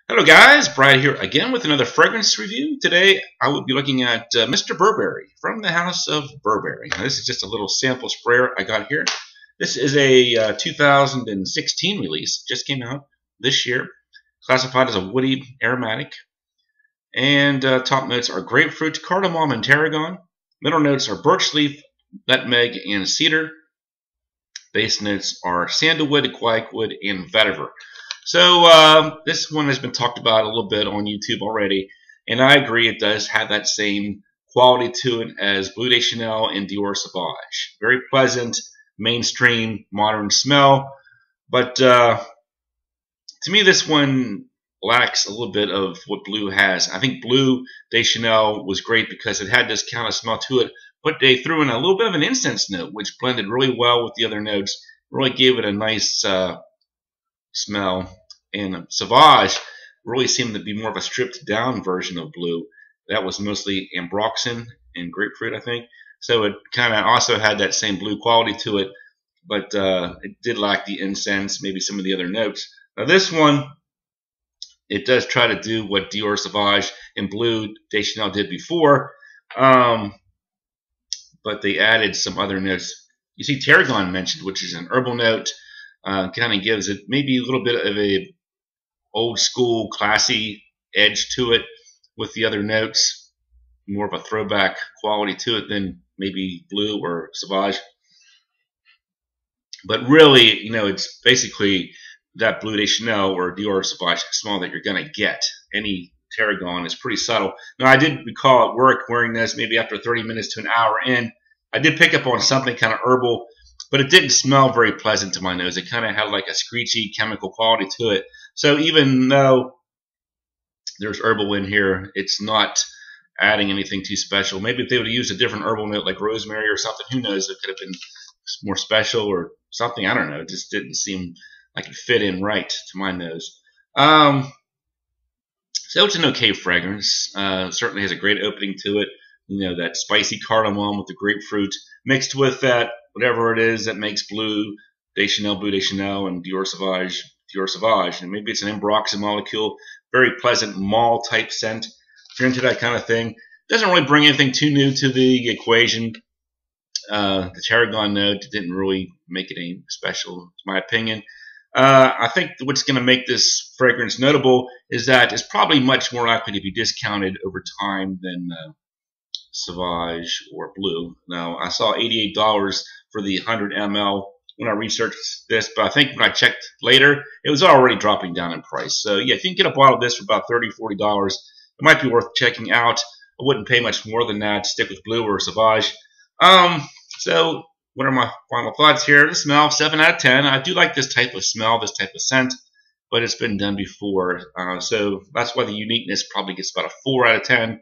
Hello guys, Brad here again with another fragrance review. Today I will be looking at Mr. Burberry from the house of Burberry. Now, this is just a little sample sprayer I got here. This is a 2016 release, just came out this year, classified as a woody aromatic. And top notes are grapefruit, cardamom, and tarragon. Middle notes are birch leaf, nutmeg, and cedar. Base notes are sandalwood, quackwood, and vetiver. So this one has been talked about a little bit on YouTube already, and I agree it does have that same quality to it as Bleu de Chanel and Dior Sauvage. Very pleasant, mainstream, modern smell, but to me this one lacks a little bit of what Bleu has. I think Bleu de Chanel was great because it had this kind of smell to it, but they threw in a little bit of an incense note, which blended really well with the other notes, really gave it a nice smell. And Sauvage really seemed to be more of a stripped down version of Bleu. That was mostly ambroxan and grapefruit, I think. So it kind of also had that same Bleu quality to it, but it did lack the incense, maybe some of the other notes. Now this one, it does try to do what Dior Sauvage and Bleu de Chanel did before, but they added some other notes. You see tarragon mentioned, which is an herbal note. Kind of gives it maybe a little bit of a old school classy edge to it with the other notes, more of a throwback quality to it than maybe Bleu or Sauvage. But really, you know, it's basically that Bleu de Chanel or Dior Sauvage smell that you're going to get. Any tarragon is pretty subtle. Now, I did recall at work wearing this maybe after 30 minutes to an hour in. I did pick up on something kind of herbal, but it didn't smell very pleasant to my nose. It kind of had like a screechy chemical quality to it. So even though there's herbal in here, it's not adding anything too special. Maybe if they would have used a different herbal note like rosemary or something, who knows, it could have been more special or something. I don't know. It just didn't seem like it fit in right to my nose. So it's an okay fragrance. Certainly has a great opening to it. You know, that spicy cardamom with the grapefruit mixed with that whatever it is that makes Bleu de Chanel, and Dior Sauvage. And maybe it's an ambroxan molecule, very pleasant mall type scent. If you're into that kind of thing, doesn't really bring anything too new to the equation. The tarragon note didn't really make it any special, in my opinion. I think what's going to make this fragrance notable is that it's probably much more likely to be discounted over time than Sauvage or Bleu. Now, I saw $88 for the 100 ml when I researched this, but I think when I checked later, it was already dropping down in price. So yeah, if you can get a bottle of this for about $30, $40, it might be worth checking out. I wouldn't pay much more than that. Stick with Bleu or Sauvage. So what are my final thoughts here? The smell, 7 out of 10. I do like this type of smell, this type of scent, but it's been done before. So that's why the uniqueness probably gets about a 4 out of 10.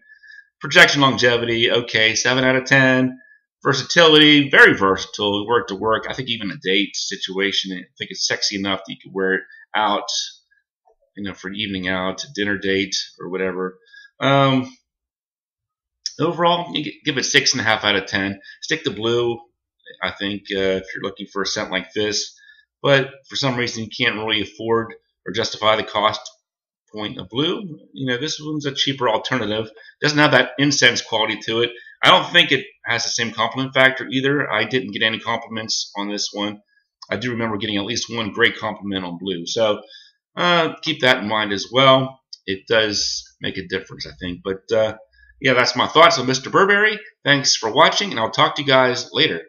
Projection longevity, okay, 7 out of 10. Versatility, very versatile, work to work. I think even a date situation, I think it's sexy enough that you could wear it out, you know, for an evening out, a dinner date, or whatever. Overall, you give it 6.5 out of 10. Stick to Bleu, I think, if you're looking for a scent like this. But for some reason, you can't really afford or justify the cost point of Bleu. You know, this one's a cheaper alternative. Doesn't have that incense quality to it. I don't think it has the same compliment factor either. I didn't get any compliments on this one. I do remember getting at least one great compliment on Bleu. So keep that in mind as well. It does make a difference, I think. But yeah, that's my thoughts on Mr. Burberry. Thanks for watching, and I'll talk to you guys later.